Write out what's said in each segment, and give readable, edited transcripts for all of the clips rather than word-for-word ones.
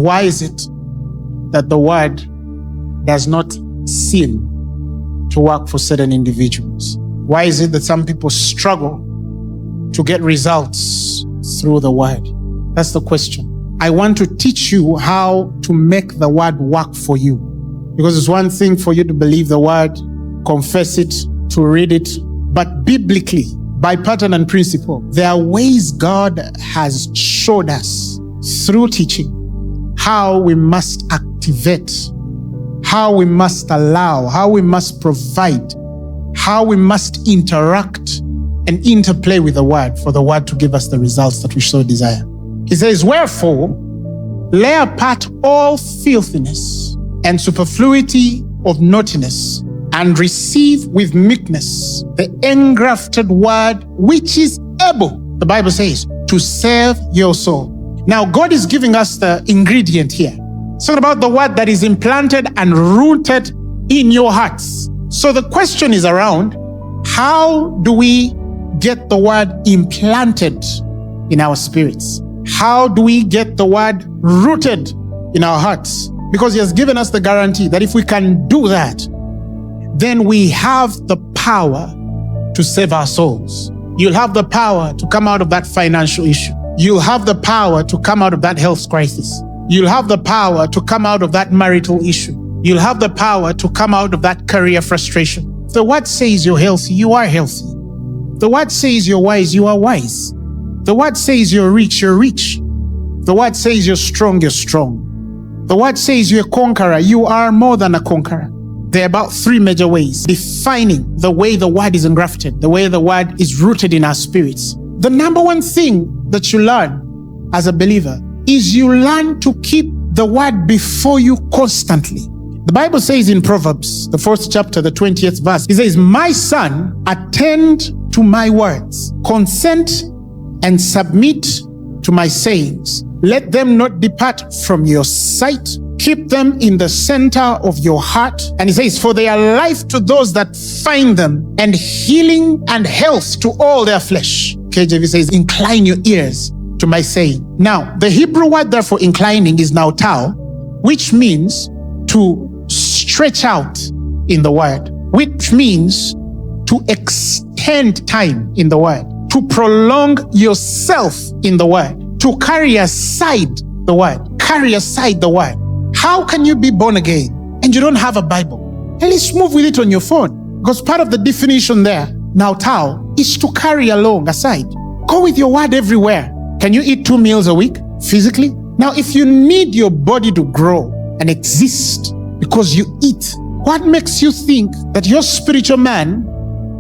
Why is it that the word does not seem to work for certain individuals? Why is it that some people struggle to get results through the word? That's the question. I want to teach you how to make the word work for you. Because it's one thing for you to believe the word, confess it, to read it, but biblically, by pattern and principle, there are ways God has showed us through teaching how we must activate, how we must allow, how we must provide, how we must interact and interplay with the word for the word to give us the results that we so desire. He says, wherefore, lay apart all filthiness and superfluity of naughtiness, and receive with meekness the engrafted word which is able, the Bible says, to save your soul. Now, God is giving us the ingredient here. It's talking about the word that is implanted and rooted in your hearts. So the question is around, how do we get the word implanted in our spirits? How do we get the word rooted in our hearts? Because He has given us the guarantee that if we can do that, then we have the power to save our souls. You'll have the power to come out of that financial issue. You'll have the power to come out of that health crisis. You'll have the power to come out of that marital issue. You'll have the power to come out of that career frustration. The word says you're healthy, you are healthy. The word says you're wise, you are wise. The word says you're rich, you're rich. The word says you're strong, you're strong. The word says you're a conqueror, you are more than a conqueror. There are about three major ways defining the way the word is engrafted, the way the word is rooted in our spirits. The number one thing that you learn as a believer is you learn to keep the word before you constantly. The Bible says in Proverbs, the 4th chapter, the 20th verse, it says, my son, attend to my words, consent and submit to my sayings. Let them not depart from your sight. Keep them in the center of your heart. And he says, for they are life to those that find them, and healing and health to all their flesh. KJV says, incline your ears to my saying. Now, the Hebrew word there for inclining is now tau, which means to stretch out in the word, which means to extend time in the word, to prolong yourself in the word, to carry aside the word, carry aside the word. How can you be born again and you don't have a Bible? At least move with it on your phone, because part of the definition there, now tau, is to carry along aside. Go with your word everywhere. Can you eat 2 meals a week physically? Now, if you need your body to grow and exist because you eat, what makes you think that your spiritual man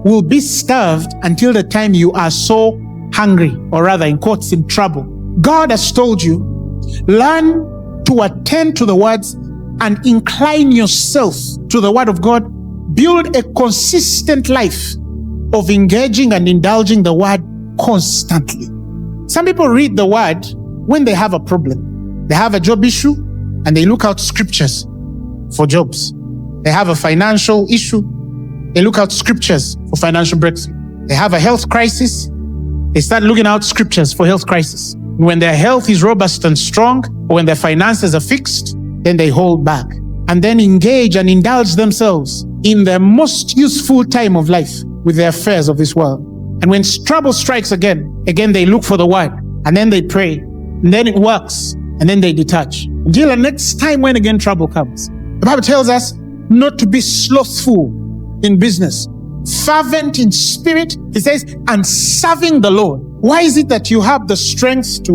will be starved until the time you are so hungry, or rather in quotes, in trouble? God has told you, learn to attend to the words and incline yourself to the word of God. Build a consistent life of engaging and indulging the word constantly. Some people read the word when they have a problem. They have a job issue and they look out scriptures for jobs. They have a financial issue. They look out scriptures for financial breakthrough. They have a health crisis. They start looking out scriptures for health crisis. When their health is robust and strong, or when their finances are fixed, then they hold back and then engage and indulge themselves in their most useful time of life with the affairs of this world. And when trouble strikes again they look for the word, and then they pray, and then it works, and then they detach. Until the next time when again trouble comes. The Bible tells us not to be slothful in business, fervent in spirit, it says, and serving the Lord. Why is it that you have the strength to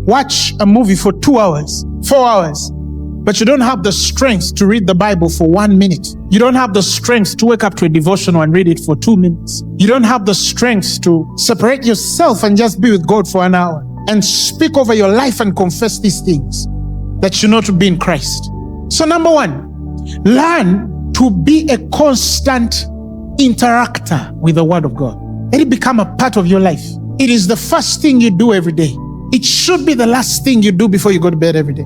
watch a movie for 2 hours, 4 hours, but you don't have the strength to read the Bible for 1 minute? You don't have the strength to wake up to a devotional and read it for 2 minutes. You don't have the strength to separate yourself and just be with God for an hour and speak over your life and confess these things that you know to be in Christ. So number one, learn to be a constant interactor with the Word of God. Let it become a part of your life. It is the first thing you do every day. It should be the last thing you do before you go to bed every day.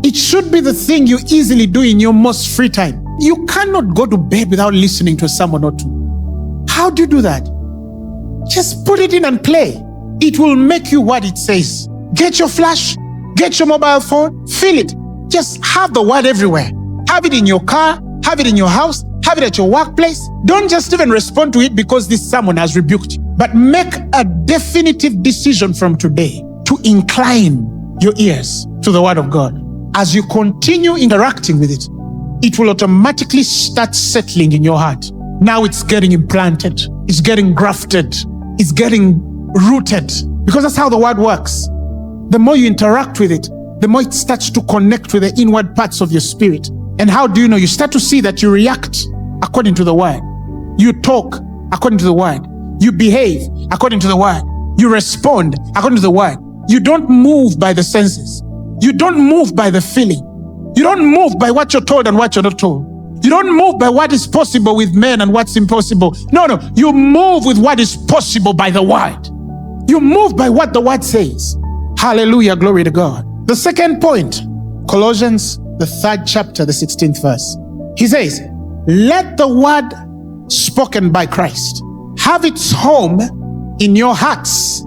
It should be the thing you easily do in your most free time. You cannot go to bed without listening to someone or two. How do you do that? Just put it in and play. It will make you what it says. Get your flash, Get your mobile phone, feel it. Just have the word everywhere. Have it in your car, have it in your house, have it at your workplace. Don't just even respond to it because this someone has rebuked you. But make a definitive decision from today to incline your ears to the word of God. As you continue interacting with it, it will automatically start settling in your heart. Now it's getting implanted, it's getting grafted, it's getting rooted, because that's how the word works. The more you interact with it, the more it starts to connect with the inward parts of your spirit. And how do you know? You start to see that you react according to the word. You talk according to the word. You behave according to the word. You respond according to the word. You don't move by the senses. You don't move by the feeling. You don't move by what you're told and what you're not told. You don't move by what is possible with men and what's impossible. No. You move with what is possible by the word. You move by what the word says. Hallelujah, glory to God. The second point, Colossians, the 3rd chapter, the 16th verse. He says, let the word spoken by Christ have its home in your hearts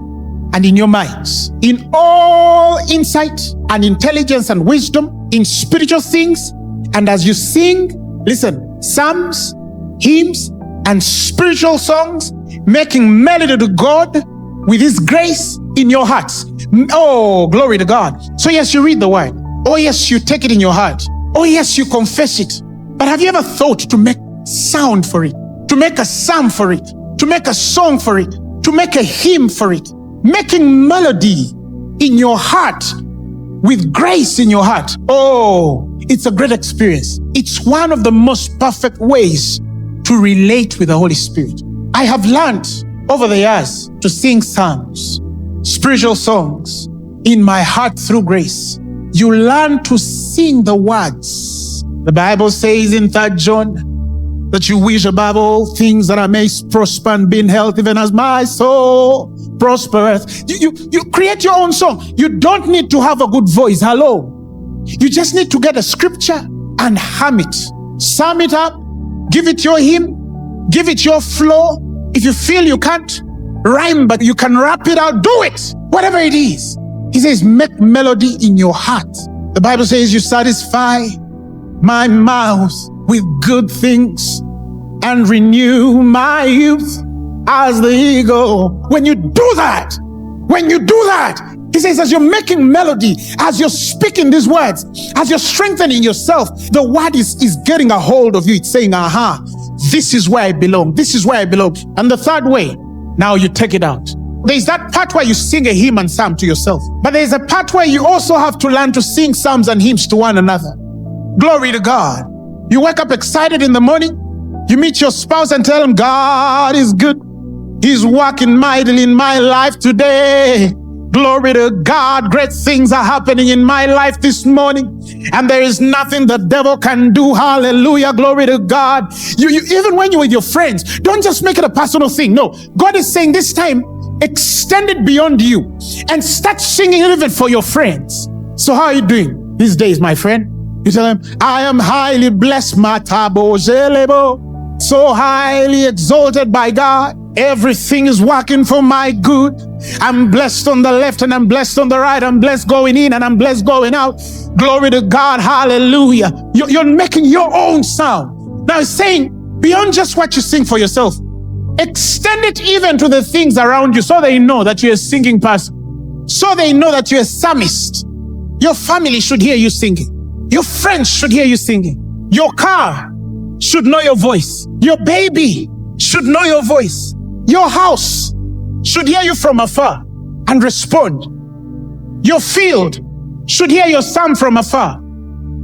and in your minds, in all insight and intelligence and wisdom, in spiritual things. And as you sing, listen, psalms, hymns, and spiritual songs, making melody to God with His grace in your hearts. Oh, glory to God. So yes, you read the word. Oh yes, you take it in your heart. Oh yes, you confess it. But have you ever thought to make sound for it? To make a psalm for it? To make a song for it? To make a hymn for it? Making melody in your heart with grace in your heart. Oh, it's a great experience. It's one of the most perfect ways to relate with the Holy Spirit. I have learned over the years to sing psalms, spiritual songs in my heart through grace. You learn to sing the words. The Bible says in 3 John that you wish above all things that I may prosper and be in health, even as my soul prospereth. You create your own song. You don't need to have a good voice. Hello. You just need to get a scripture and hum it. Sum it up. Give it your hymn. Give it your flow. If you feel you can't rhyme, but you can rap it out, do it. Whatever it is. He says, make melody in your heart. The Bible says, you satisfy my mouth with good things and renew my youth as the eagle. When you do that, he says, as you're making melody, as you're speaking these words, as you're strengthening yourself, the word is getting a hold of you. It's saying, aha, this is where I belong. This is where I belong. And the third way, now you take it out. There's that part where you sing a hymn and psalm to yourself. But there's a part where you also have to learn to sing psalms and hymns to one another. Glory to God. You wake up excited in the morning. You meet your spouse and tell him, God is good. He's working mightily in my life today. Glory to God. Great things are happening in my life this morning. And there is nothing the devil can do. Hallelujah. Glory to God. You even when you're with your friends, don't just make it a personal thing. No, God is saying this time, extend it beyond you and start singing it even for your friends. So how are you doing these days, my friend? You tell them, I am highly blessed, Matabo Zelebo, so highly exalted by God. Everything is working for my good. I'm blessed on the left and I'm blessed on the right. I'm blessed going in and I'm blessed going out. Glory to God. Hallelujah. You're making your own sound. Now it's saying, beyond just what you sing for yourself, extend it even to the things around you so they know that you're a singing person. So they know that you're a psalmist. Your family should hear you singing. Your friends should hear you singing. Your car should know your voice. Your baby should know your voice. Your house should hear you from afar and respond. Your field should hear your psalm from afar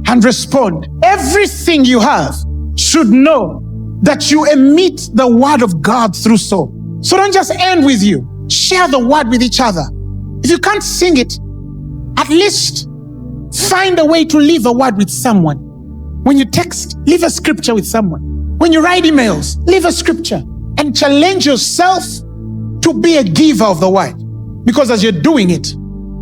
and respond. Everything you have should know that you emit the word of God through song. So don't just end with you. Share the word with each other. If you can't sing it, at least find a way to leave a word with someone. When you text, leave a scripture with someone. When you write emails, leave a scripture and challenge yourself to be a giver of the word. Because as you're doing it,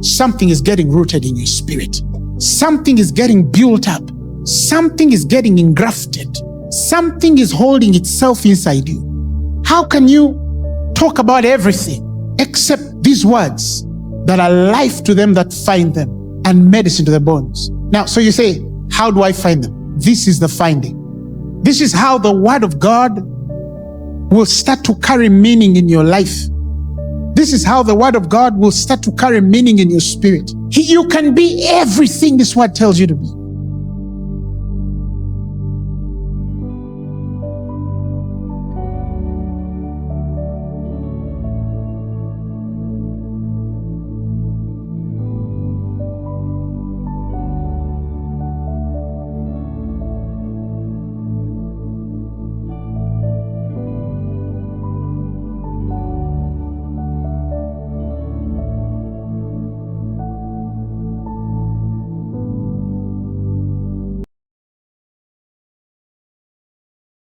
something is getting rooted in your spirit. Something is getting built up. Something is getting engrafted. Something is holding itself inside you. How can you talk about everything except these words that are life to them that find them? and medicine to the bones. Now, so you say, how do I find them? This is the finding. This is how the word of God will start to carry meaning in your life. This is how the word of God will start to carry meaning in your spirit. You can be everything this word tells you to be.